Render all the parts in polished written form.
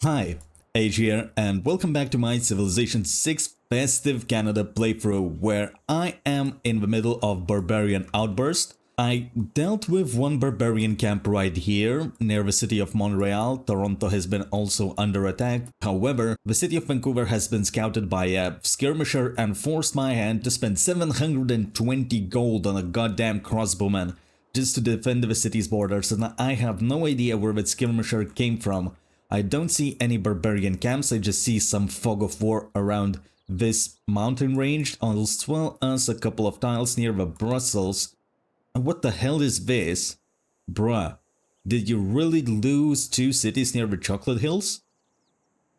Hi, Age here, and welcome back to my Civilization 6 Festive Canada playthrough, where I am in the middle of Barbarian Outburst. I dealt with one Barbarian camp right here, near the city of Montreal. Toronto has been also under attack. However, the city of Vancouver has been scouted by a skirmisher and forced my hand to spend 720 gold on a goddamn crossbowman just to defend the city's borders, and I have no idea where that skirmisher came from. I don't see any barbarian camps, I just see some fog of war around this mountain range, as well as a couple of tiles near the Brussels. And what the hell is this? Bruh, did you really lose two cities near the Chocolate Hills?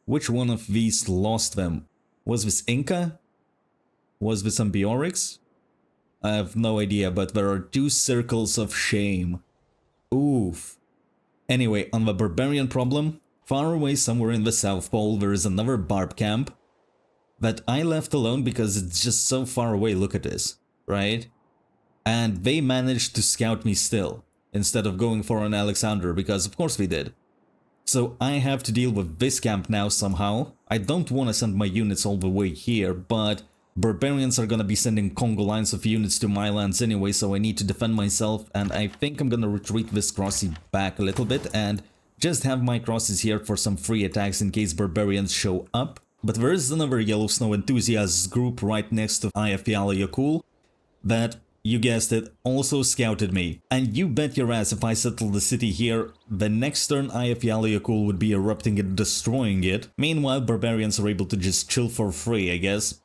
Which one of these lost them? Was this Inca? Was this Ambiorix? I have no idea, but there are two circles of shame. Oof. Anyway, on the barbarian problem, far away somewhere in the South Pole there is another barb camp that I left alone because it's just so far away, look at this, right? And they managed to scout me still, instead of going for an Alexander, because of course they did. So I have to deal with this camp now somehow. I don't want to send my units all the way here, but barbarians are gonna be sending Congo lines of units to my lands anyway, so I need to defend myself, and I think I'm gonna retreat this crossy back a little bit and just have my crosses here for some free attacks in case barbarians show up. But there is another Yellow Snow enthusiasts group right next to Ayafyala Yakul that, you guessed it, also scouted me. And you bet your ass if I settle the city here, the next turn Ayafyala Yakul would be erupting and destroying it. Meanwhile, barbarians are able to just chill for free, I guess.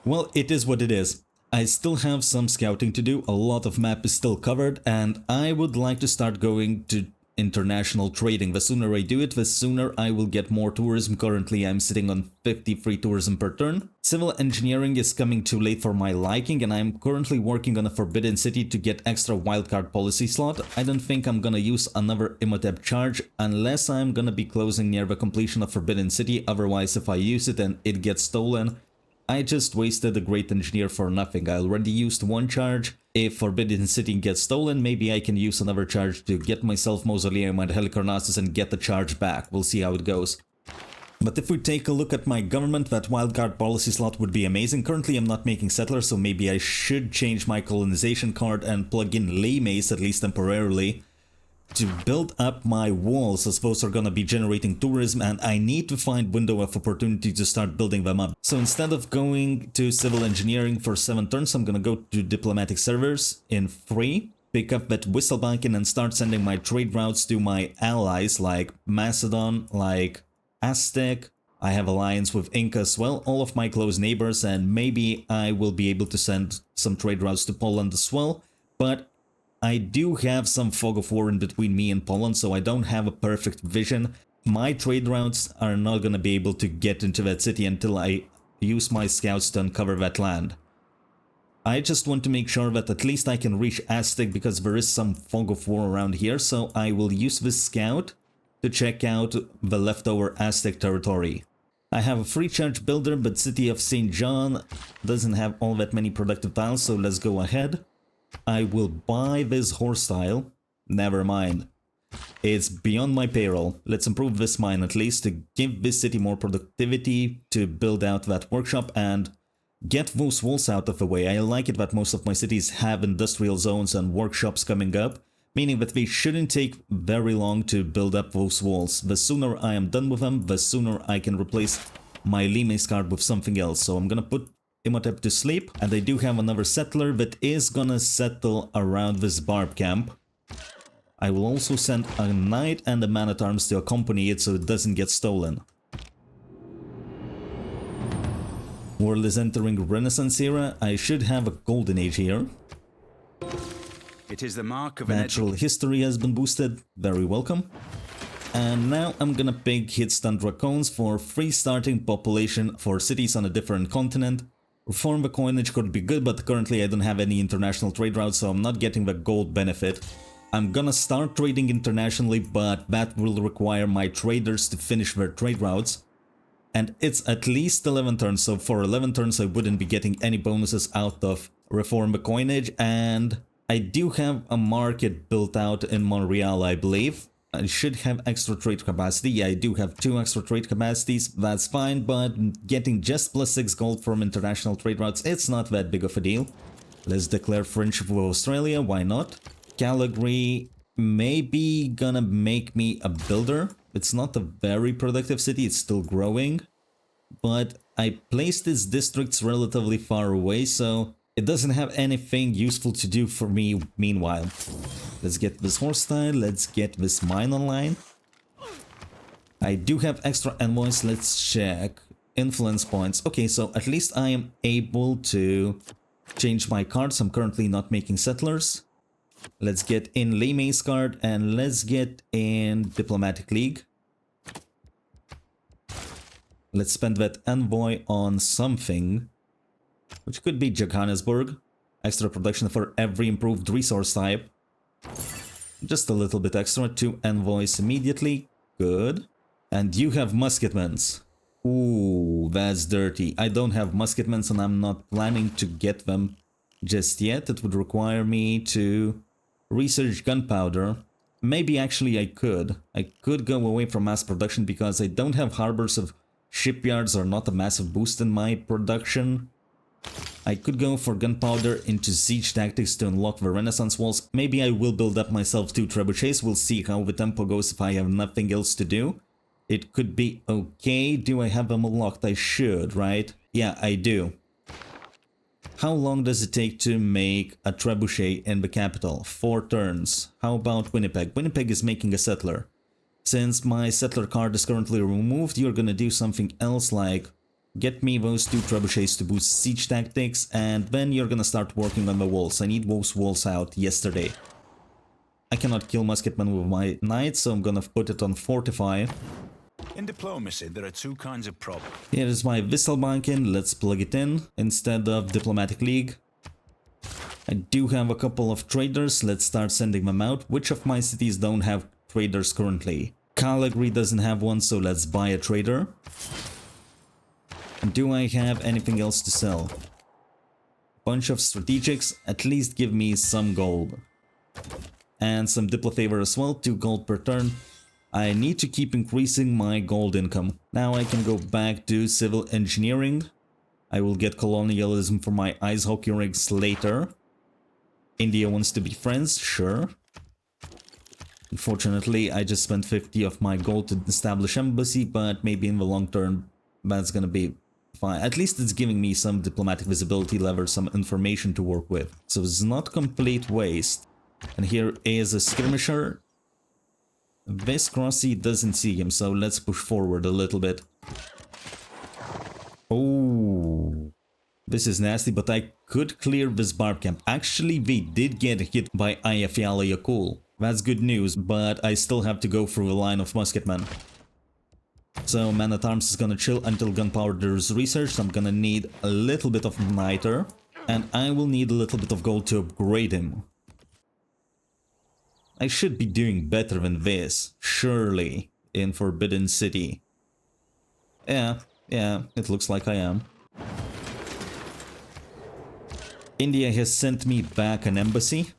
Well, it is what it is. I still have some scouting to do, a lot of map is still covered, and I would like to start going to international trading. The sooner I do it, the sooner I will get more tourism. Currently I'm sitting on 53 tourism per turn. Civil engineering is coming too late for my liking, and I'm currently working on a forbidden city to get extra wildcard policy slot. I don't think I'm gonna use another Imhotep charge unless I'm gonna be closing near the completion of forbidden city. Otherwise, if I use it and it gets stolen, I just wasted a great engineer for nothing. I already used one charge. If Forbidden City gets stolen, maybe I can use another charge to get myself Mausoleum and Helicarnassus and get the charge back. We'll see how it goes. But if we take a look at my government, that wildcard policy slot would be amazing. Currently I'm not making settlers, so maybe I should change my colonization card and plug in lay mace, at least temporarily, to build up my walls, as those are gonna be generating tourism, and I need to find window of opportunity to start building them up. So instead of going to civil engineering for 7 turns, I'm gonna go to diplomatic servers in 3, pick up that Whistlebankin and start sending my trade routes to my allies like Macedon, like Aztec. I have alliance with Inca as well, all of my close neighbors, and maybe I will be able to send some trade routes to Poland as well, but I do have some fog of war in between me and Poland, so I don't have a perfect vision. My trade routes are not gonna be able to get into that city until I use my scouts to uncover that land. I just want to make sure that at least I can reach Aztec because there is some fog of war around here, so I will use this scout to check out the leftover Aztec territory. I have a free charge builder, but City of St. John doesn't have all that many productive tiles, so let's go ahead. I will buy this horse tile. Never mind. It's beyond my payroll. Let's improve this mine at least to give this city more productivity, to build out that workshop and get those walls out of the way. I like it that most of my cities have industrial zones and workshops coming up, meaning that they shouldn't take very long to build up those walls. The sooner I am done with them, the sooner I can replace my Limes card with something else. So I'm gonna put Imhotep to sleep, and I do have another settler that is gonna settle around this barb camp. I will also send a knight and a man-at-arms to accompany it so it doesn't get stolen. World is entering Renaissance era. I should have a golden age here. It is the mark of Natural history has been boosted, very welcome. And now I'm gonna pick Hitstun Dracons for free starting population for cities on a different continent. Reform the coinage could be good, but currently I don't have any international trade routes, so I'm not getting the gold benefit. I'm gonna start trading internationally, but that will require my traders to finish their trade routes. And it's at least 11 turns, so for 11 turns I wouldn't be getting any bonuses out of Reform the coinage, and I do have a market built out in Montreal, I believe. I should have extra trade capacity. Yeah, I do have 2 extra trade capacities. That's fine, but getting just +6 gold from international trade routes, it's not that big of a deal. Let's declare friendship with Australia. Why not? Calgary maybe gonna make me a builder. It's not a very productive city. It's still growing. But I placed its districts relatively far away, so it doesn't have anything useful to do for me meanwhile. Let's get this horse style, let's get this mine online. I do have extra envoys, let's check. Influence points. Okay, so at least I am able to change my cards. I'm currently not making settlers. Let's get in Lei Mei's card and let's get in Diplomatic League. Let's spend that envoy on something, which could be Johannesburg. Extra production for every improved resource type. Just a little bit extra. 2 envoys immediately. Good. And you have musketmans. Ooh, that's dirty. I don't have musketmans and I'm not planning to get them just yet. It would require me to research gunpowder. Maybe actually I could. I could go away from mass production because I don't have harbors of shipyards are not a massive boost in my production. I could go for gunpowder into siege tactics to unlock the renaissance walls. Maybe I will build up myself 2 trebuchets. We'll see how the tempo goes if I have nothing else to do. It could be okay. Do I have them unlocked? I should, right? Yeah, I do. How long does it take to make a trebuchet in the capital? 4 turns. How about Winnipeg? Winnipeg is making a settler. Since my settler card is currently removed, you're gonna do something else like get me those 2 trebuchets to boost siege tactics, and then you're gonna start working on the walls. I need those walls out yesterday. I cannot kill musketmen with my knights, so I'm gonna put it on fortify. In diplomacy, there are 2 kinds of problems. Here is my Wisselbanken, let's plug it in instead of Diplomatic League. I do have a couple of traders, let's start sending them out. Which of my cities don't have traders currently? Calgary doesn't have one, so let's buy a trader. Do I have anything else to sell? Bunch of strategics, at least give me some gold. And some Diplo favor as well, 2 gold per turn. I need to keep increasing my gold income. Now I can go back to civil engineering. I will get colonialism for my ice hockey rigs later. India wants to be friends, sure. Unfortunately, I just spent 50 of my gold to establish embassy, but maybe in the long term, that's gonna be fine. At least it's giving me some diplomatic visibility lever, some information to work with. So it's not complete waste. And here is a skirmisher. This Crossy doesn't see him, so let's push forward a little bit. Oh, this is nasty, but I could clear this barb camp. Actually, we did get hit by Ayafyala Yakul. That's good news, but I still have to go through a line of musketmen. So man-at-arms is gonna chill until gunpowder is researched. I'm gonna need a little bit of niter, and I will need a little bit of gold to upgrade him. I should be doing better than this, surely, in Forbidden City. Yeah, it looks like I am. India has sent me back an embassy,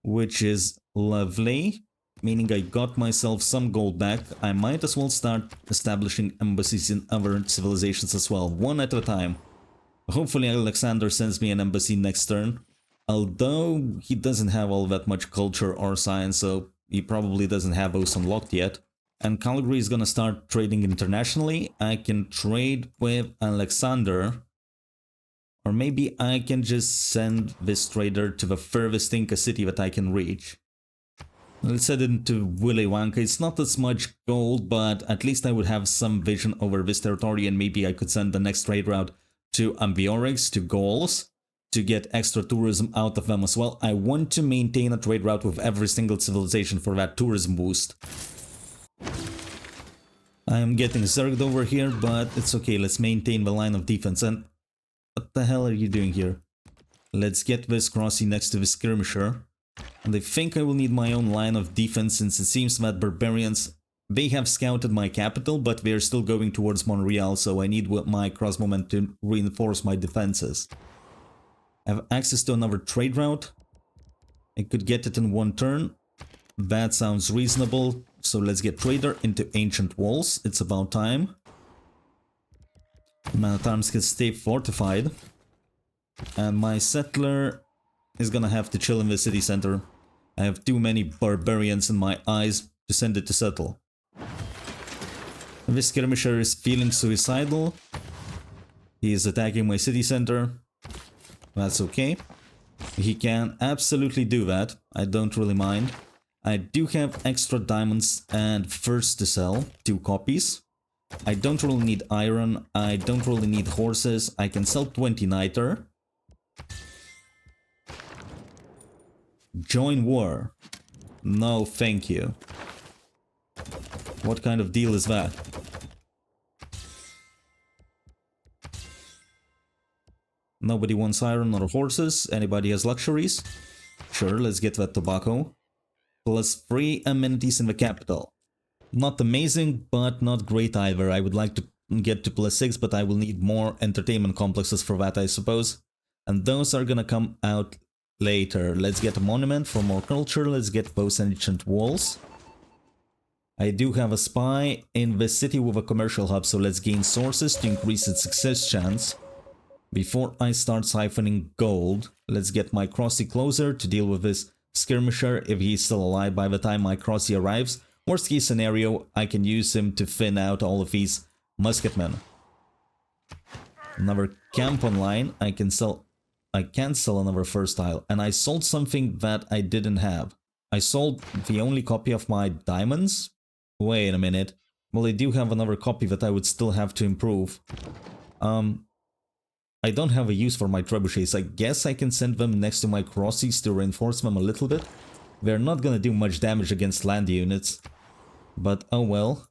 which is lovely, meaning I got myself some gold back. I might as well start establishing embassies in other civilizations as well, one at a time. Hopefully Alexander sends me an embassy next turn. Although he doesn't have all that much culture or science, so he probably doesn't have those unlocked yet. And Calgary is gonna start trading internationally. I can trade with Alexander. Or maybe I can just send this trader to the furthest Inca city that I can reach. Let's head into Willewanka. It's not as much gold, but at least I would have some vision over this territory, and maybe I could send the next trade route to Ambiorix, to Gauls, to get extra tourism out of them as well. I want to maintain a trade route with every single civilization for that tourism boost. I am getting zerged over here, but it's okay. Let's maintain the line of defense. And what the hell are you doing here? Let's get this Crossy next to the skirmisher. And I think I will need my own line of defense, since it seems that barbarians, they have scouted my capital, but they are still going towards Montreal, so I need my cross moment to reinforce my defenses. I have access to another trade route. I could get it in one turn. That sounds reasonable. So let's get Trader into Ancient Walls. It's about time. Man at Arms can stay fortified. And my Settler is gonna have to chill in the city center. I have too many barbarians in my eyes to send it to settle. This skirmisher is feeling suicidal. He is attacking my city center. That's okay. He can absolutely do that. I don't really mind. I do have extra diamonds and furs to sell. 2 copies. I don't really need iron. I don't really need horses. I can sell 20 niter. Join war. No, thank you. What kind of deal is that? Nobody wants iron or horses. Anybody has luxuries? Sure, let's get that tobacco. Plus 3 amenities in the capital. Not amazing, but not great either. I would like to get to plus 6, but I will need more entertainment complexes for that, I suppose. And those are gonna come out later. Let's get a monument for more culture. Let's get those ancient walls. I do have a spy in the city with a commercial hub, so let's gain sources to increase its success chance. Before I start siphoning gold, let's get my Crossy closer to deal with this skirmisher if he's still alive by the time my Crossy arrives. Worst case scenario, I can use him to thin out all of these musketmen. Another camp online. I can sell another first tile, and I sold something that I didn't have. I sold the only copy of my diamonds. Wait a minute. Well, I do have another copy that I would still have to improve. I don't have a use for my trebuchets. I guess I can send them next to my Crossies to reinforce them a little bit. They're not gonna do much damage against land units. But oh well.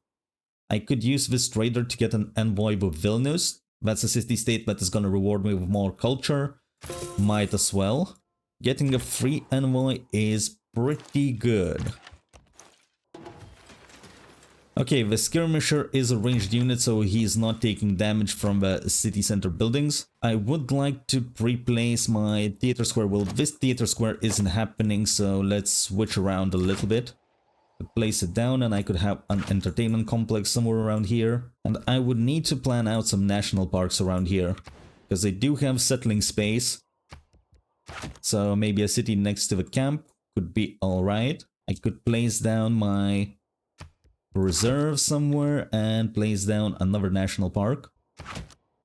I could use this trader to get an Envoy with Vilnius. That's a city-state that is gonna reward me with more culture. Might as well. Getting a free Envoy is pretty good. Okay, the skirmisher is a ranged unit, so he's not taking damage from the city center buildings. I would like to replace my theater square. Well, this theater square isn't happening, so let's switch around a little bit. Place it down, and I could have an entertainment complex somewhere around here. And I would need to plan out some national parks around here, because they do have settling space. So maybe a city next to the camp could be alright. I could place down my reserve somewhere and place down another national park.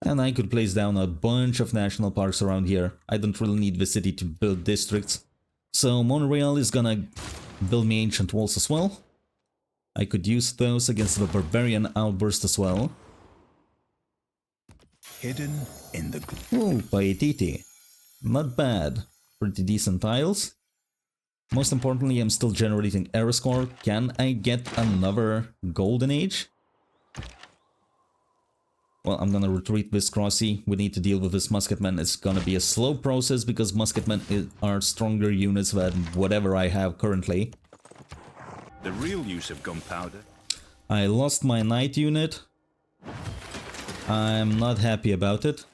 And I could place down a bunch of national parks around here. I don't really need the city to build districts. So Monorail is gonna build me ancient walls as well. I could use those against the barbarian outburst as well. Hidden in the... Ooh, by Deity. Not bad. Pretty decent tiles. Most importantly, I'm still generating error score. Can I get another golden age? Well, I'm gonna retreat this Crossy. We need to deal with this musketman. It's gonna be a slow process because musketmen are stronger units than whatever I have currently. The real use of gunpowder. I lost my knight unit. I'm not happy about it.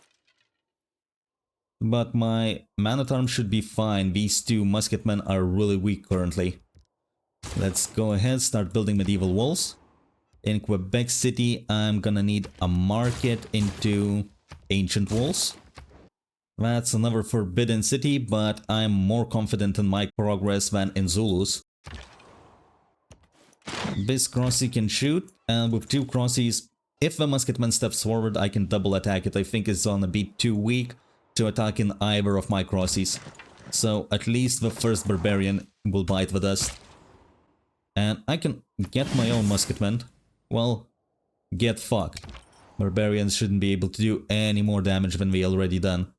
But my man-at-arms should be fine. These 2 musketmen are really weak currently. Let's go ahead, start building medieval walls. In Quebec City, I'm gonna need a market into ancient walls. That's another forbidden city, but I'm more confident in my progress than in Zulus. This Crossy can shoot, and with 2 Crossies, if the musketman steps forward, I can double attack it. I think it's gonna be too weak to attack in either of my Crossies. So at least the first barbarian will bite the dust. And I can get my own musketman. Well, get fucked. Barbarians shouldn't be able to do any more damage than they already done.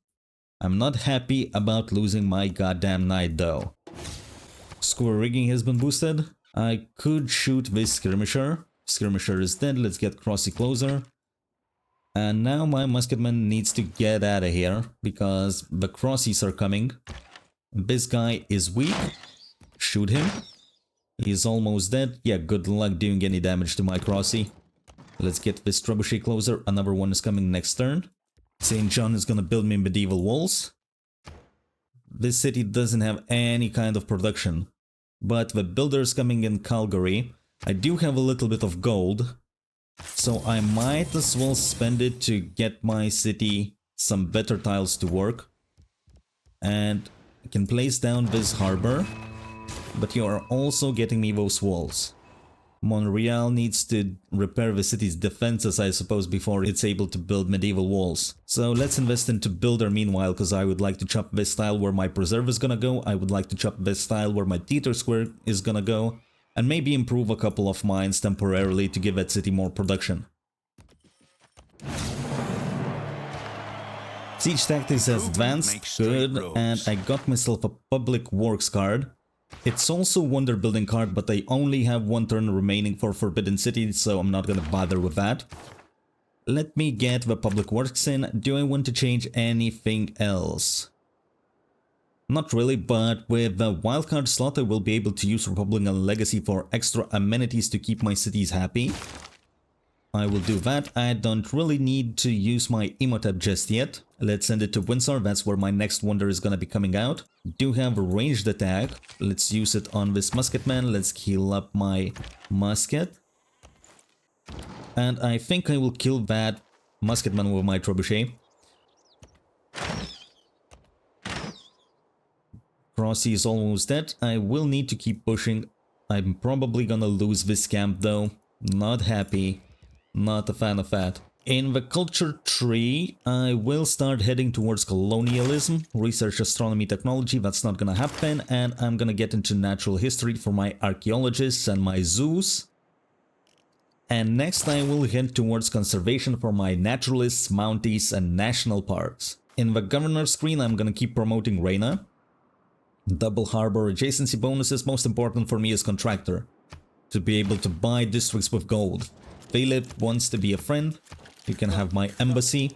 I'm not happy about losing my goddamn knight though. Square rigging has been boosted. I could shoot this skirmisher. Skirmisher is dead, let's get Crossy closer. And now my musketman needs to get out of here, because the Crossies are coming. This guy is weak. Shoot him. He's almost dead. Yeah, good luck doing any damage to my Crossy. Let's get this trebuchet closer. Another one is coming next turn. St. John is gonna build me medieval walls. This city doesn't have any kind of production. But the builders coming in Calgary I do have a little bit of gold, so I might as well spend it to get my city some better tiles to work. And I can place down this harbor, but you are also getting me those walls. Montreal needs to repair the city's defenses, I suppose, before it's able to build medieval walls. So let's invest into builder meanwhile, because I would like to chop this tile where my preserve is gonna go, I would like to chop this tile where my theater square is gonna go, and maybe improve a couple of mines temporarily to give that city more production. Siege tactics has advanced, good, and I got myself a public works card. It's also wonder building card, but I only have one turn remaining for Forbidden City, so I'm not gonna bother with that. Let me get the public works in. Do I want to change anything else? Not really, but with the wildcard slot I will be able to use Republican Legacy for extra amenities to keep my cities happy. I will do that. I don't really need to use my Emotep just yet. Let's send it to Windsor, that's where my next wonder is gonna be coming out. Do have a ranged attack. Let's use it on this musketman. Let's heal up my musket. And I think I will kill that musketman with my trebuchet. Crossy is almost dead. I will need to keep pushing. I'm probably gonna lose this camp though. Not happy. Not a fan of that. In the culture tree, I will start heading towards colonialism, research astronomy technology, that's not gonna happen, and I'm gonna get into natural history for my archaeologists and my zoos. And next I will head towards conservation for my naturalists, mounties, and national parks. In the governor screen, I'm gonna keep promoting Reina. Double harbor adjacency bonuses, most important for me is contractor. To be able to buy districts with gold. Philip wants to be a friend. You can have my embassy.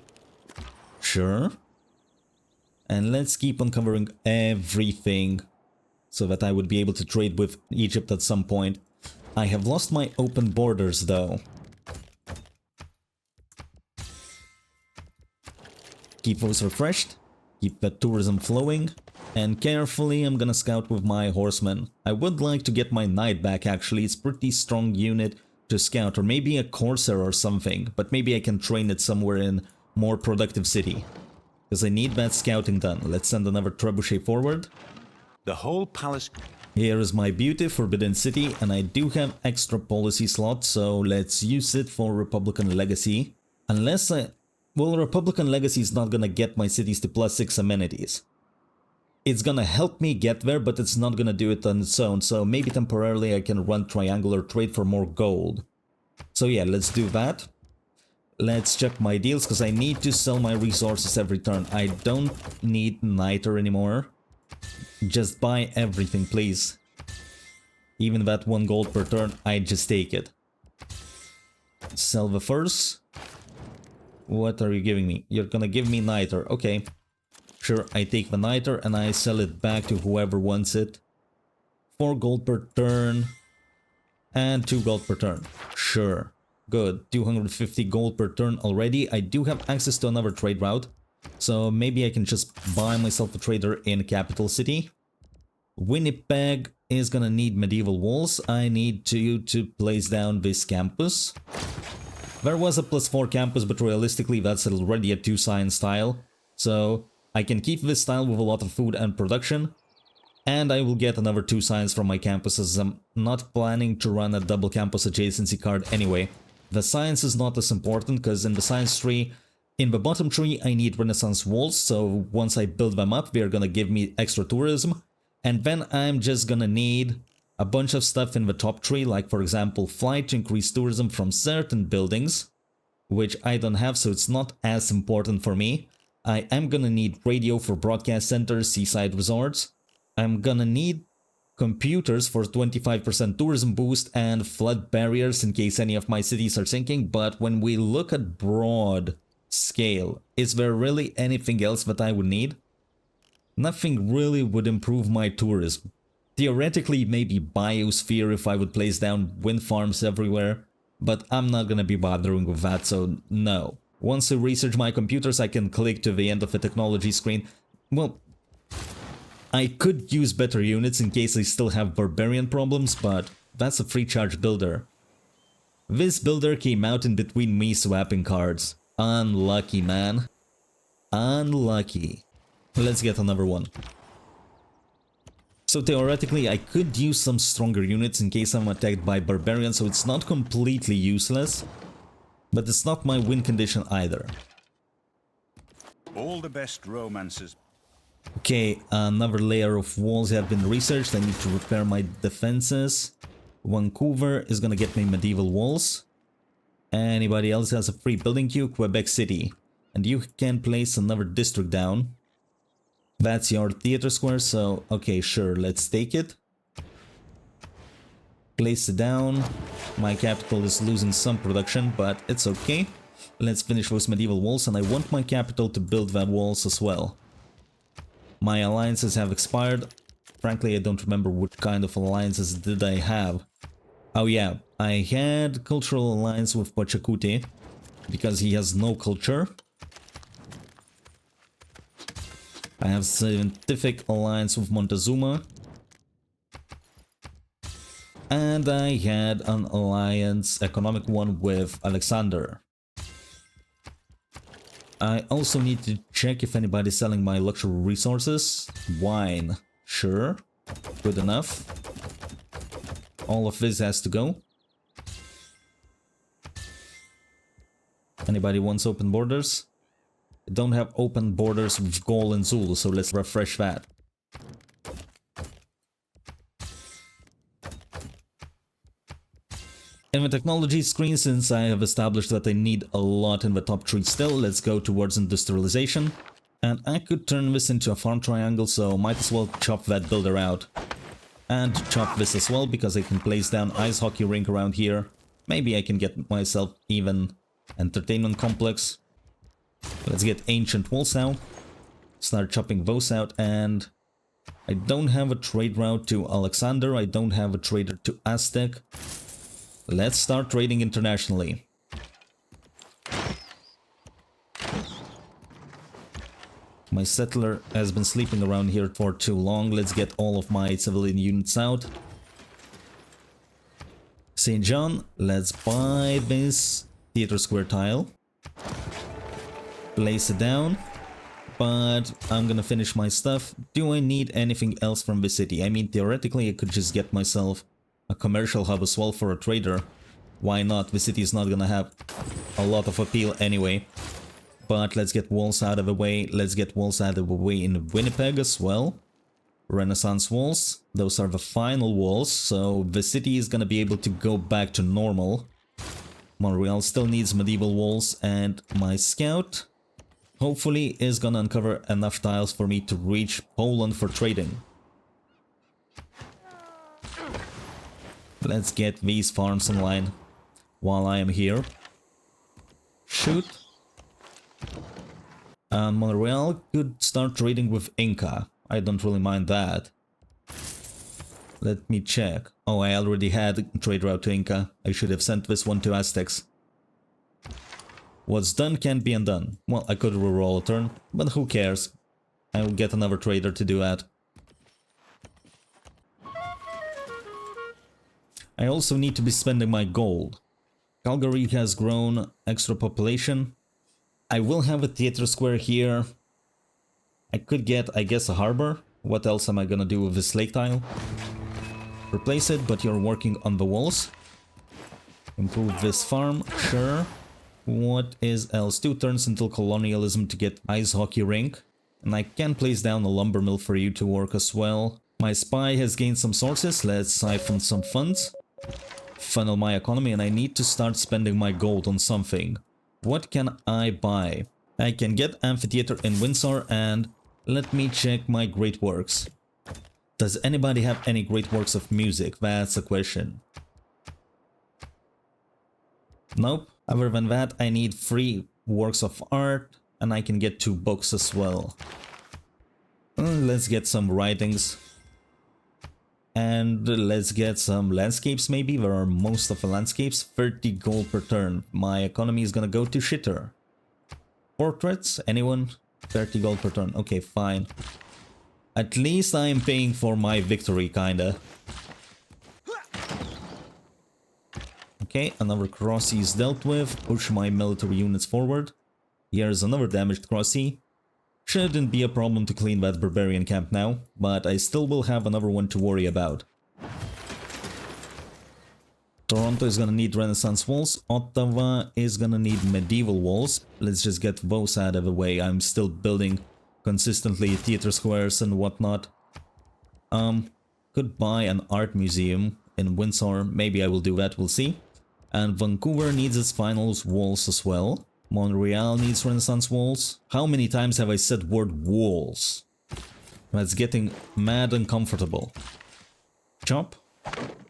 Sure. And let's keep on covering everything so that I would be able to trade with Egypt at some point. I have lost my open borders though. Keep those refreshed. Keep the tourism flowing. And carefully I'm gonna scout with my horsemen. I would like to get my knight back actually. It's a pretty strong unit to scout, or maybe a corsair or something, but maybe I can train it somewhere in more productive city. Because I need that scouting done. Let's send another trebuchet forward. The whole palace. Here is my beauty, Forbidden City, and I do have extra policy slot, so let's use it for Republican Legacy. Unless well, Republican Legacy is not gonna get my cities to +6 amenities. It's gonna help me get there, but it's not gonna do it on its own, so maybe temporarily I can run triangular trade for more gold. So yeah, let's do that. Let's check my deals, because I need to sell my resources every turn. I don't need niter anymore. Just buy everything, please. Even that 1 gold per turn, I just take it. Sell the furs. What are you giving me? You're gonna give me niter, okay. Sure, I take the niter and I sell it back to whoever wants it. 4 gold per turn. And 2 gold per turn. Sure. Good. 250 gold per turn already. I do have access to another trade route. So maybe I can just buy myself a trader in Capital City. Winnipeg is gonna need medieval walls. I need to place down this campus. There was a +4 campus, but realistically that's already a 2 science tile. So I can keep this tile with a lot of food and production. And I will get another 2 science from my campuses. I'm not planning to run a double campus adjacency card anyway. The science is not as important because in the science tree, in the bottom tree I need Renaissance walls, so once I build them up they're gonna give me extra tourism. And then I'm just gonna need a bunch of stuff in the top tree, like for example flight to increase tourism from certain buildings, which I don't have, so it's not as important for me. I am gonna need radio for broadcast centers, seaside resorts. I'm gonna need computers for 25% tourism boost and flood barriers in case any of my cities are sinking, but when we look at broad scale, is there really anything else that I would need? Nothing really would improve my tourism. Theoretically, maybe biosphere if I would place down wind farms everywhere, but I'm not gonna be bothering with that, so no. Once I research my computers, I can click to the end of the technology screen. Well, I could use better units in case I still have barbarian problems, but That's a free charge builder. This builder came out in between me swapping cards. Unlucky, man. Unlucky. Let's get another one. So theoretically, I could use some stronger units in case I'm attacked by barbarians, so it's not completely useless. But it's not my win condition either. All the best romances. Okay, another layer of walls have been researched. I need to repair my defenses. Vancouver is gonna get me medieval walls. Anybody else has a free building queue? Quebec City. And you can place another district down. That's your theater square, so okay, sure, let's take it. Place it down. My capital is losing some production, but it's okay. Let's finish those medieval walls, and I want my capital to build that walls as well. My alliances have expired. Frankly, I don't remember what kind of alliances did I have. Oh yeah, I had cultural alliance with Pachacuti, because he has no culture. I have scientific alliance with Montezuma. And I had an alliance, economic one, with Alexander. I also need to check if anybody's selling my luxury resources. Wine. Sure. Good enough. All of this has to go. Anybody wants open borders? I don't have open borders with Gaul and Zulu, so let's refresh that. In the technology screen, since I have established that I need a lot in the top 3 still, let's go towards industrialization. And I could turn this into a farm triangle, so might as well chop that builder out. And chop this as well, because I can place down ice hockey rink around here. Maybe I can get myself even entertainment complex. Let's get ancient walls now. Start chopping those out, and I don't have a trade route to Alexander, I don't have a trader to Aztec. Let's start trading internationally. My settler has been sleeping around here for too long. Let's get all of my civilian units out. St. John, let's buy this theater square tile. Place it down. But I'm gonna finish my stuff. Do I need anything else from the city? I mean, theoretically, I could just get myself a commercial hub as well for a trader. Why not? The city is not gonna have a lot of appeal anyway. But let's get walls out of the way. Let's get walls out of the way in Winnipeg as well. Renaissance walls. Those are the final walls, so the city is gonna be able to go back to normal. Montreal still needs medieval walls, and my scout hopefully is gonna uncover enough tiles for me to reach Poland for trading. Let's get these farms online while I am here. Shoot. Montreal could start trading with Inca. I don't really mind that. Let me check. Oh, I already had a trade route to Inca. I should have sent this one to Aztecs. What's done can't be undone. Well, I could reroll a turn, but who cares? I'll get another trader to do that. I also need to be spending my gold. Calgary has grown extra population. I will have a theater square here. I could get, I guess, a harbor. What else am I gonna do with this lake tile? Replace it, but you're working on the walls. Improve this farm, sure. What is else? 2 turns until colonialism to get ice hockey rink. And I can place down a lumber mill for you to work as well. My spy has gained some sources. Let's siphon some funds. Funnel my economy, and I need to start spending my gold on something. What can I buy? I can get amphitheater in Windsor, and let me check my great works. Does anybody have any great works of music? That's a question. Nope. Other than that, I need 3 works of art, and I can get 2 books as well. Let's get some writings. And let's get some landscapes maybe. There are most of the landscapes. 30 gold per turn. My economy is gonna go to shitter. Portraits? Anyone? 30 gold per turn. Okay, fine. At least I am paying for my victory, kinda. Okay, another crossy is dealt with. Push my military units forward. Here's another damaged crossy. Shouldn't be a problem to clean that barbarian camp now, but I still will have another one to worry about. Toronto is gonna need Renaissance walls. Ottawa is gonna need medieval walls. Let's just get those out of the way. I'm still building consistently theater squares and whatnot. Could buy an art museum in Windsor. Maybe I will do that, we'll see. And Vancouver needs its finals walls as well. Montreal needs Renaissance walls. How many times have I said word walls? That's getting mad uncomfortable. Chop.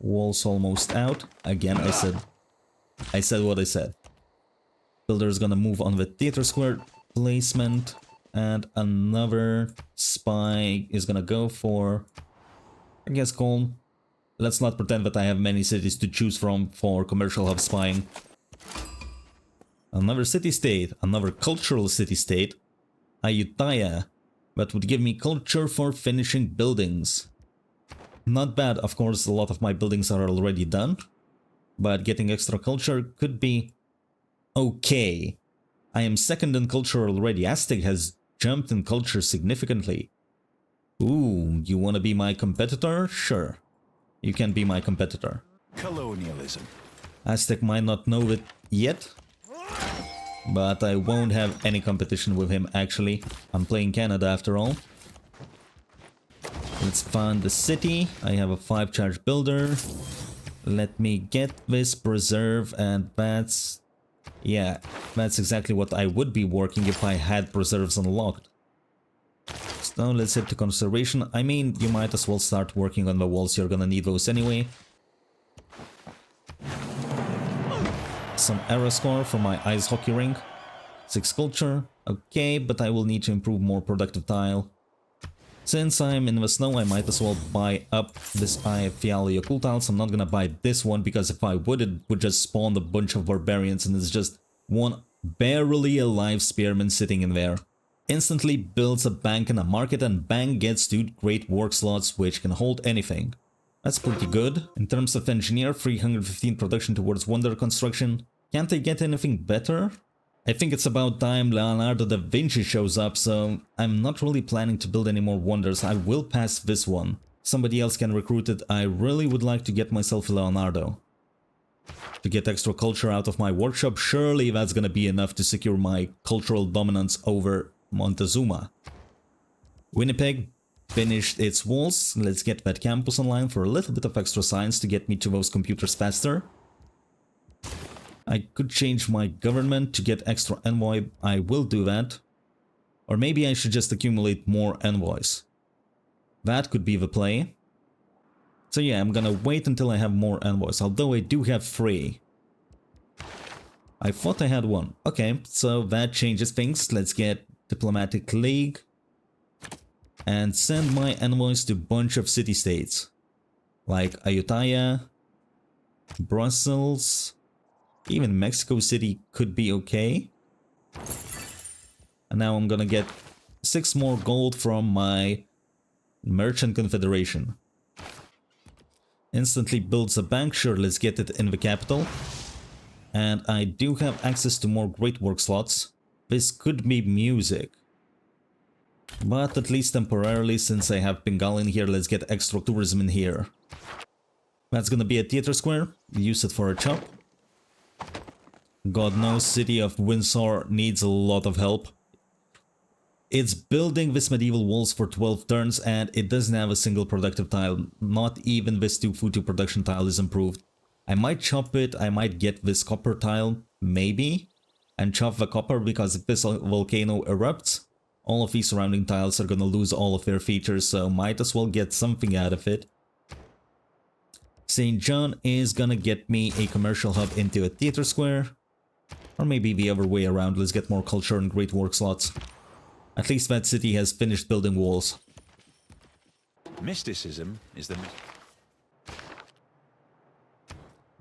Walls almost out. Again, I said what I said. Builder's gonna move on the theater square placement. And another spy is gonna go for, I guess, Cologne. Let's not pretend that I have many cities to choose from for commercial hub spying. Another city-state, another cultural city-state. Ayutthaya. That would give me culture for finishing buildings. Not bad, of course, a lot of my buildings are already done. But getting extra culture could be okay. I am second in culture already. Aztec has jumped in culture significantly. Ooh, you wanna be my competitor? Sure. You can be my competitor. Colonialism. Aztec might not know it yet, but I won't have any competition with him actually. I'm playing Canada after all. Let's fund the city. I have a 5-charge builder. Let me get this preserve, and that's... yeah, that's exactly what I would be working if I had preserves unlocked. So let's hit to conservation. I mean, you might as well start working on the walls, you're gonna need those anyway. Some era score for my ice hockey rink. 6 culture, okay, but I will need to improve more productive tile. Since I'm in the snow, I might as well buy up this Fialio cool tiles. I'm not gonna buy this one because if I would, it would just spawn a bunch of barbarians and it's just one barely alive spearman sitting in there. Instantly builds a bank and a market, and bank gets 2 great work slots which can hold anything. That's pretty good. In terms of engineer, 315 production towards wonder construction. Can't I get anything better? I think it's about time Leonardo da Vinci shows up, so I'm not really planning to build any more wonders. I will pass this one. Somebody else can recruit it. I really would like to get myself a Leonardo. To get extra culture out of my workshop, surely that's gonna be enough to secure my cultural dominance over Montezuma. Winnipeg finished its walls. Let's get that campus online for a little bit of extra science to get me to those computers faster. I could change my government to get extra envoy. I will do that. Or maybe I should just accumulate more envoys. That could be the play. So yeah, I'm gonna wait until I have more envoys, although I do have 3. I thought I had 1. Okay, so that changes things. Let's get Diplomatic League. And send my envoys to a bunch of city-states. Like Ayutthaya, Brussels... even Mexico City could be okay. And now I'm gonna get 6 more gold from my Merchant Confederation. Instantly builds a bank. Sure, let's get it in the capital. And I do have access to more great work slots. This could be music. But at least temporarily, since I have Bengal in here, let's get extra tourism in here. That's gonna be a theater square. Use it for a chop. God knows, city of Windsor needs a lot of help. It's building this medieval walls for 12 turns and it doesn't have a single productive tile. Not even this 2 Futu production tile is improved. I might chop it, I might get this copper tile, maybe, and chop the copper because if this volcano erupts, all of these surrounding tiles are gonna lose all of their features, so might as well get something out of it. St. John is gonna get me a commercial hub into a theater square. Or maybe the other way around, let's get more culture and great work slots. At least that city has finished building walls. Mysticism is the...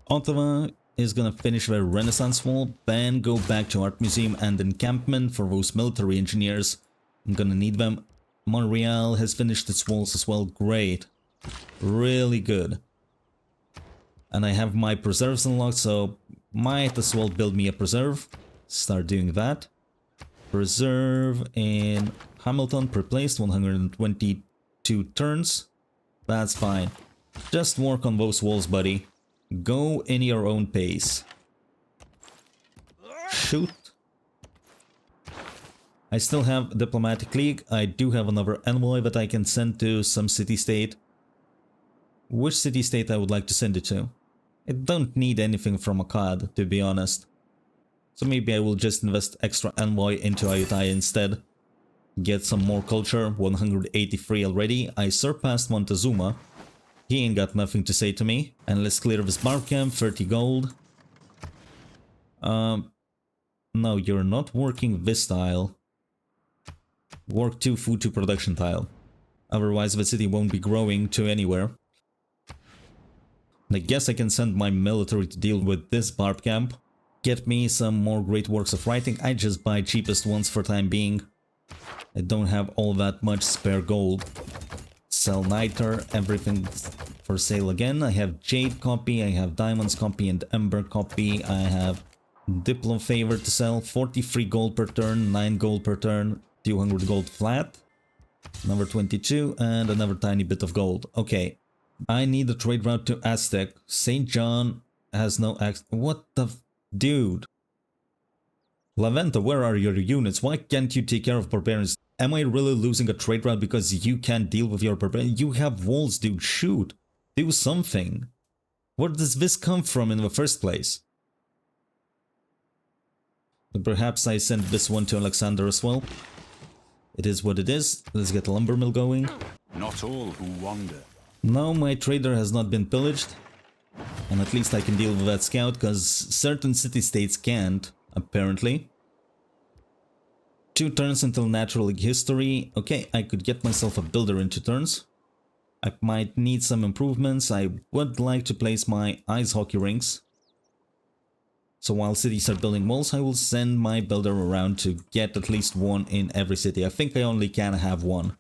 Ottawa is gonna finish their Renaissance wall, then go back to Art Museum and encampment for those military engineers. I'm gonna need them. Montreal has finished its walls as well, great. Really good. And I have my preserves unlocked, so might as well build me a preserve. Start doing that. Preserve in Hamilton per placed, 122 turns. That's fine. Just work on those walls, buddy. Go in your own pace. Shoot. I still have Diplomatic League. I do have another envoy that I can send to some city-state. Which city-state I would like to send it to? I don't need anything from Akkad, to be honest. So maybe I will just invest extra envoy into Ayutthaya instead. Get some more culture, 183 already. I surpassed Montezuma. He ain't got nothing to say to me. And let's clear this barb camp, 30 gold. No, you're not working this tile. Work 2 food to production tile. Otherwise the city won't be growing to anywhere. I guess I can send my military to deal with this barb camp. Get me some more great works of writing. I just buy cheapest ones for time being. I don't have all that much spare gold. Sell niter, everything for sale again. I have jade copy, I have diamonds copy and ember copy. I have Diplo favor to sell, 43 gold per turn, 9 gold per turn, 200 gold flat. Number 22 and another tiny bit of gold. Okay, I need a trade route to Aztec. St. John has no access. What the dude? Laventa, where are your units? Why can't you take care of barbarians? Am I really losing a trade route because you can't deal with your barbarians? You have walls, dude. Shoot. Do something. Where does this come from in the first place? But perhaps I send this one to Alexander as well. It is what it is. Let's get a lumber mill going. Not all who wander. No, my trader has not been pillaged. And at least I can deal with that scout, because certain city-states can't, apparently. 2 turns until natural history. Okay, I could get myself a builder in 2 turns. I might need some improvements. I would like to place my ice hockey rinks. So while cities are building walls, I will send my builder around to get at least 1 in every city. I think I only can have 1.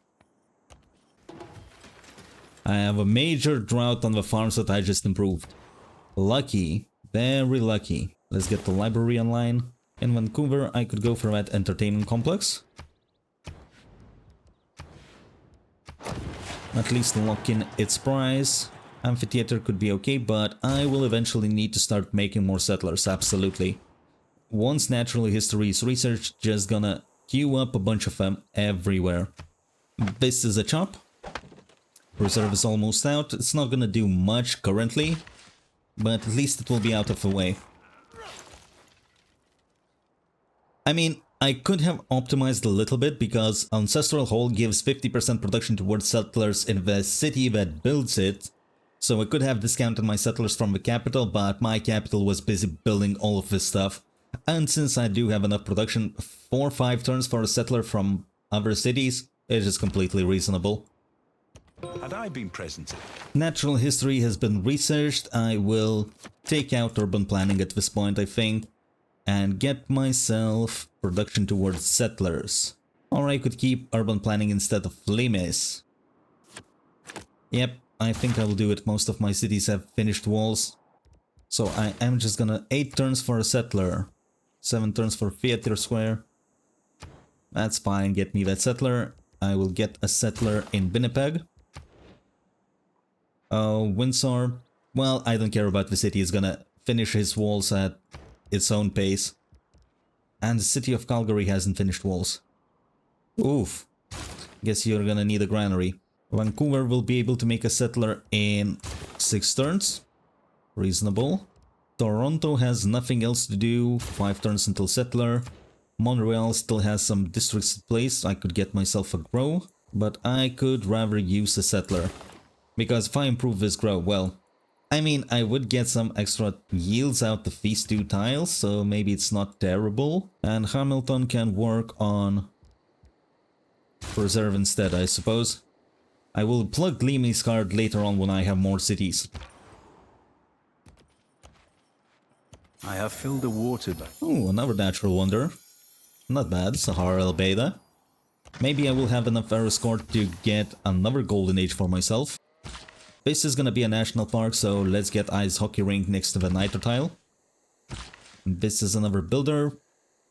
I have a major drought on the farms that I just improved. Lucky. Very lucky. Let's get the library online. In Vancouver, I could go for that entertainment complex. At least lock in its price. Amphitheater could be okay, but I will eventually need to start making more settlers, absolutely. Once natural history is researched, just gonna queue up a bunch of them everywhere. This is a chop. Reserve is almost out. It's not gonna do much currently, but at least it will be out of the way. I mean, I could have optimized a little bit because Ancestral Hall gives 50% production towards settlers in the city that builds it. So I could have discounted my settlers from the capital, but my capital was busy building all of this stuff. And since I do have enough production, 4 or 5 turns for a settler from other cities, it is completely reasonable. Had I been present? Natural history has been researched. I will take out urban planning at this point, I think, and get myself production towards settlers. Or I could keep urban planning instead of limes. Yep, I think I will do it. Most of my cities have finished walls. So I am just gonna 8 turns for a settler, 7 turns for theater square. That's fine, get me that settler. I will get a settler in Winnipeg. Windsor, well, I don't care about the city. It's gonna finish his walls at its own pace. And the city of Calgary hasn't finished walls. Oof. Guess you're gonna need a granary. Vancouver will be able to make a settler in 6 turns. Reasonable. Toronto has nothing else to do. 5 turns until settler. Montreal still has some districts in place. I could get myself a grow, but I could rather use a settler. Because if I improve this grow, well, I mean, I would get some extra yields out the Feast 2 tiles, so maybe it's not terrible. And Hamilton can work on Preserve instead, I suppose. I will plug Lime's card later on when I have more cities. I have filled a water bucket. Oh, another natural wonder. Not bad, Sahara El Beta. Maybe I will have enough Ferrous Core to get another Golden Age for myself. This is gonna be a national park, so let's get ice hockey rink next to the nitro tile. This is another builder.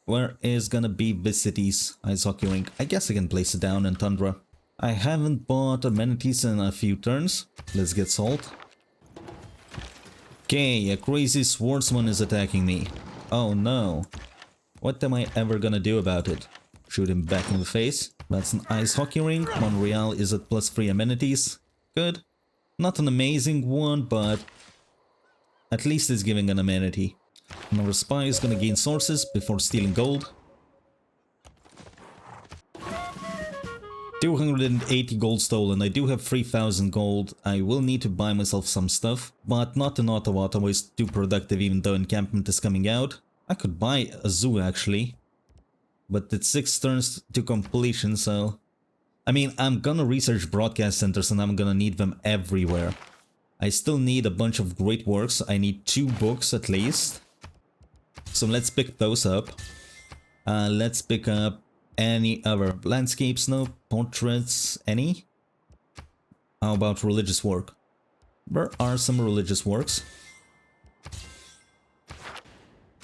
Where is gonna be this city's ice hockey rink? I guess I can place it down in Tundra. I haven't bought amenities in a few turns. Let's get salt. Okay, a crazy swordsman is attacking me. Oh no. What am I ever gonna do about it? Shoot him back in the face. That's an ice hockey rink. Montreal is at +3 amenities. Good. Not an amazing one, but at least it's giving an amenity. Another spy is gonna gain sources before stealing gold. 280 gold stolen. I do have 3000 gold. I will need to buy myself some stuff, but not in Ottawa. Ottawa is too productive even though encampment is coming out. I could buy a zoo actually, but it's 6 turns to completion, so... I mean, I'm gonna research broadcast centers and I'm gonna need them everywhere. I still need a bunch of great works. I need 2 books at least. So let's pick those up. Let's pick up any other landscapes, no portraits, any? How about religious work? There are some religious works.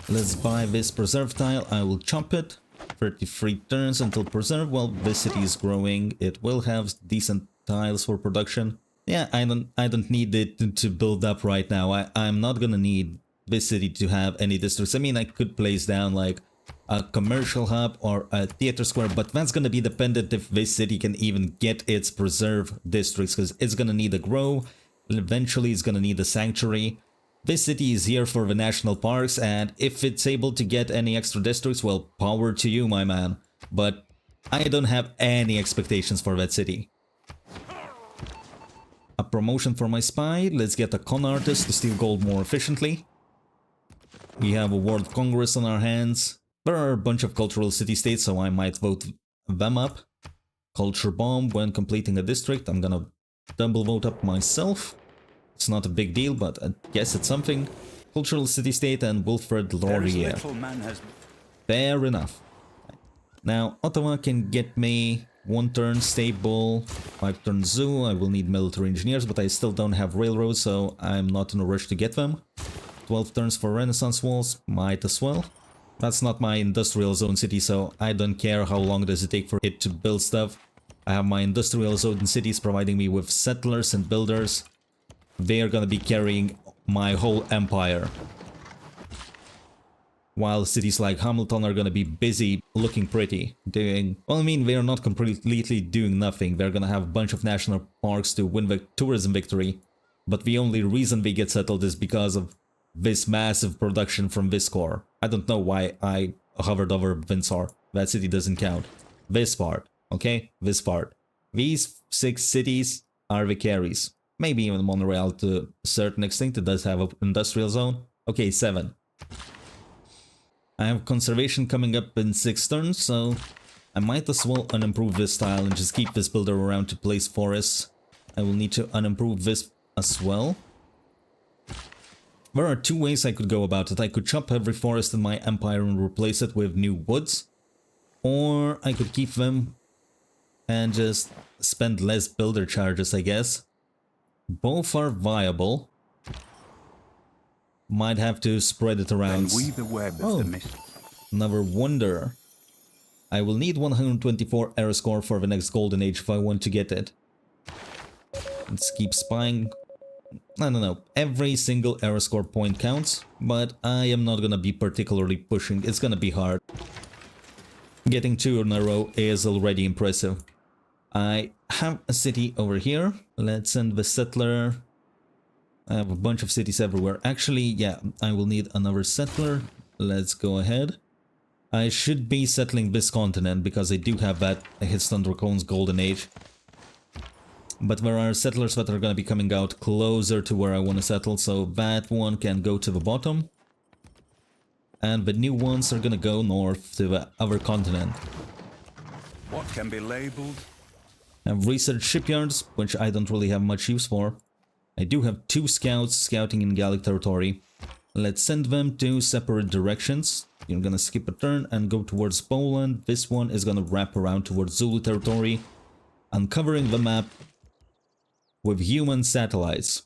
Let's buy this preserve tile. I will chop it. 33 turns until preserve. Well, this city is growing. It will have decent tiles for production. Yeah, I don't need it to build up right now. I'm not gonna need this city to have any districts. I mean, I could place down like a commercial hub or a theater square, but that's gonna be dependent if this city can even get its preserve districts, because it's gonna need a grow. Eventually, it's gonna need a sanctuary. This city is here for the national parks, and if it's able to get any extra districts, well, power to you, my man. But I don't have any expectations for that city. A promotion for my spy. Let's get a con artist to steal gold more efficiently. We have a World Congress on our hands. There are a bunch of cultural city-states, so I might vote them up. Culture bomb when completing a district. I'm gonna double vote up myself. It's not a big deal, but I guess it's something. Cultural city-state and Wilfred Laurier. Fair enough. Now, Ottawa can get me 1 turn stable, 5 turn zoo. I will need military engineers, but I still don't have railroads, so I'm not in a rush to get them. 12 turns for Renaissance walls, might as well. That's not my industrial zone city, so I don't care how long does it take for it to build stuff. I have my industrial zone cities providing me with settlers and builders. They are gonna be carrying my whole empire. While cities like Hamilton are gonna be busy looking pretty, doing... Well, I mean, they're not completely doing nothing. They're gonna have a bunch of national parks to win the tourism victory. But the only reason they get settled is because of this massive production from this core. I don't know why I hovered over Windsor. That city doesn't count. This part, okay? This part. These 6 cities are the carries. Maybe even Montreal to a certain extent. It does have an industrial zone. Okay, 7. I have conservation coming up in 6 turns, so I might as well unimprove this tile and just keep this builder around to place forests. I will need to unimprove this as well. There are 2 ways I could go about it. I could chop every forest in my empire and replace it with new woods. Or I could keep them and just spend less builder charges, I guess. Both are viable. Might have to spread it around. Then weave the web of the mist. Another wonder. I will need 124 era score for the next golden age if I want to get it. Let's keep spying. I don't know, every single era score point counts, but I am not gonna be particularly pushing. It's gonna be hard. Getting 2 in a row is already impressive. I have a city over here. Let's send the settler. I have a bunch of cities everywhere. Actually, yeah, I will need another settler. Let's go ahead. I should be settling this continent because I do have that Hitston Dracone's golden age. But there are settlers that are going to be coming out closer to where I want to settle, so that one can go to the bottom. And the new ones are going to go north to the other continent. What can be labeled? I have research shipyards, which I don't really have much use for. I do have 2 scouts scouting in Gallic territory. Let's send them to separate directions. You're going to skip a turn and go towards Poland. This one is going to wrap around towards Zulu territory, uncovering the map. with human satellites.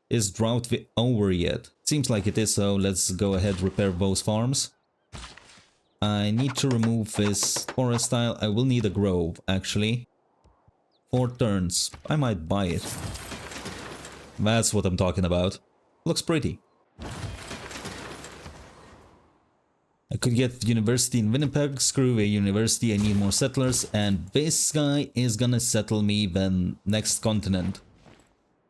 Is drought over yet? Seems like it is, so let's go ahead repair those farms. I need to remove this forest tile. I will need a grove, actually. 4 turns. I might buy it. That's what I'm talking about. Looks pretty. I could get university in Winnipeg. Screw a university, I need more settlers. And this guy is gonna settle me the next continent.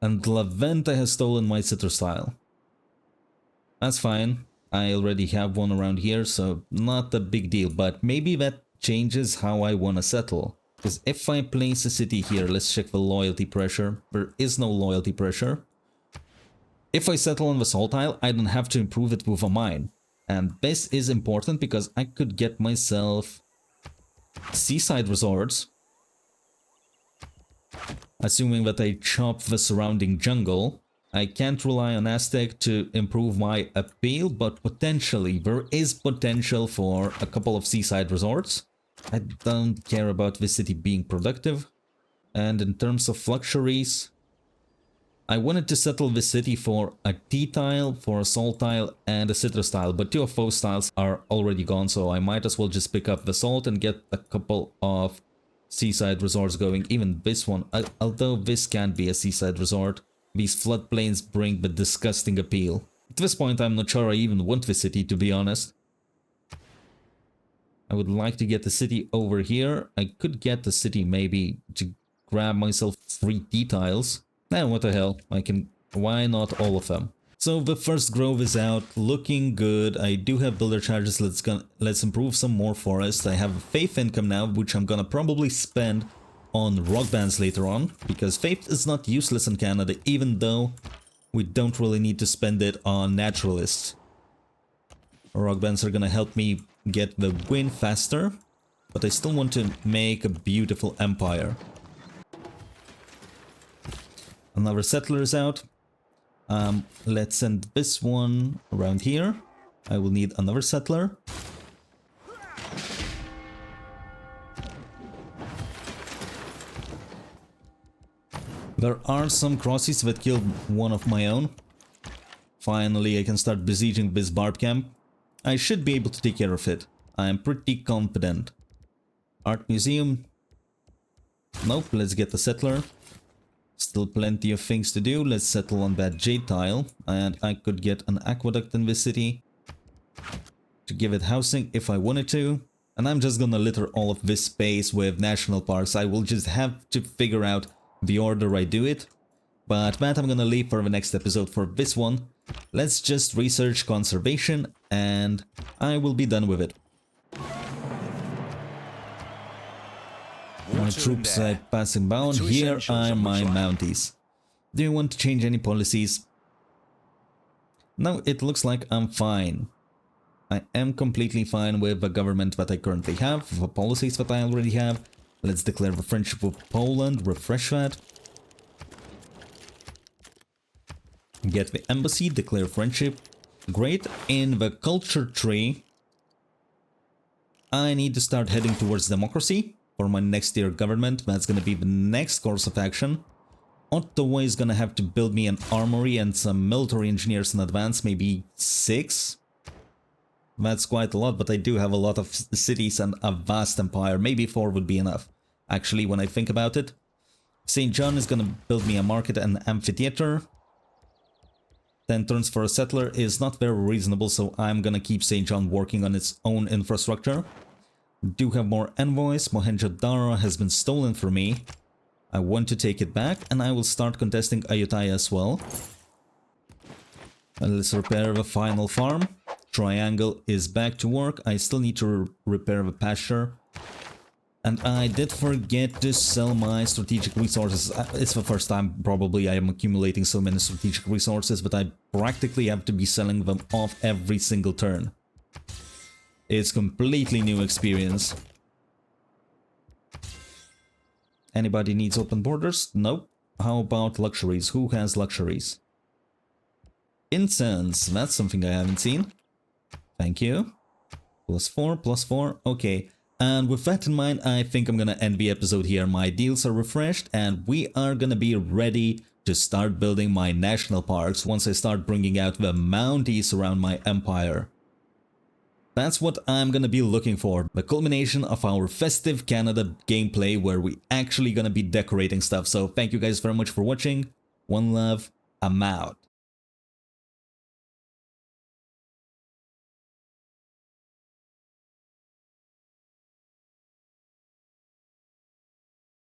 And Laventa has stolen my citrus tile. That's fine. I already have one around here, so not a big deal. But maybe that changes how I want to settle. Because if I place a city here, let's check the loyalty pressure. There is no loyalty pressure. If I settle on the salt tile, I don't have to improve it with a mine. And this is important because I could get myself seaside resorts. Assuming that I chop the surrounding jungle. I can't rely on Aztec to improve my appeal, but potentially, there is potential for a couple of seaside resorts. I don't care about this city being productive. And in terms of luxuries, I wanted to settle this city for a tea tile, for a salt tile, and a citrus tile, but 2 of those tiles are already gone, so I might as well just pick up the salt and get a couple of seaside resorts going. Even this one, although this can be a seaside resort, these floodplains bring the disgusting appeal. At this point, I'm not sure I even want the city, to be honest. I would like to get the city over here. I could get the city maybe to grab myself 3 tea tiles. Nah, what the hell, I can... why not all of them? So the first grove is out, looking good. I do have builder charges, let's improve some more forest. I have a faith income now, which I'm gonna probably spend on rock bands later on, because faith is not useless in Canada, even though we don't really need to spend it on naturalists. Rock bands are gonna help me get the win faster, but I still want to make a beautiful empire. Another settler is out. Let's send this one around here. I will need another settler. There are some crosses that killed one of my own. Finally, I can start besieging this barb camp. I should be able to take care of it. I am pretty confident. Art museum. Nope, let's get the settler. Still plenty of things to do. Let's settle on that jade tile. And I could get an aqueduct in this city to give it housing if I wanted to. And I'm just gonna litter all of this space with national parks. I will just have to figure out the order I do it. But that I'm gonna leave for the next episode. For this one, let's just research conservation and I will be done with it. My troops are passing bound. Here are my mounties. Do you want to change any policies? No, it looks like I'm fine. I am completely fine with the government that I currently have, the policies that I already have. Let's declare the friendship with Poland, refresh that. Get the embassy, declare friendship. Great. In the culture tree, I need to start heading towards democracy for my next tier government. That's going to be the next course of action. Ottawa is going to have to build me an armory and some military engineers in advance, maybe 6. That's quite a lot, but I do have a lot of cities and a vast empire. Maybe 4 would be enough, actually, when I think about it. St. John is going to build me a market and amphitheater. 10 turns for a settler is not very reasonable, so I'm going to keep St. John working on its own infrastructure. Do have more envoys. Mohenjo-Daro has been stolen from me. I want to take it back, and I will start contesting Ayutthaya as well. And let's repair the final farm. Triangle is back to work. I still need to repair the pasture. And I did forget to sell my strategic resources. It's the first time probably I am accumulating so many strategic resources, but I practically have to be selling them off every single turn. It's completely new experience. Anybody needs open borders? Nope. How about luxuries? Who has luxuries? Incense. That's something I haven't seen. Thank you. +4, +4. Okay. And with that in mind, I think I'm gonna end the episode here. My deals are refreshed and we are gonna be ready to start building my national parks once I start bringing out the Mounties around my empire. That's what I'm gonna be looking for, the culmination of our Festive Canada gameplay where we actually gonna be decorating stuff. So thank you guys very much for watching. One love, I'm out.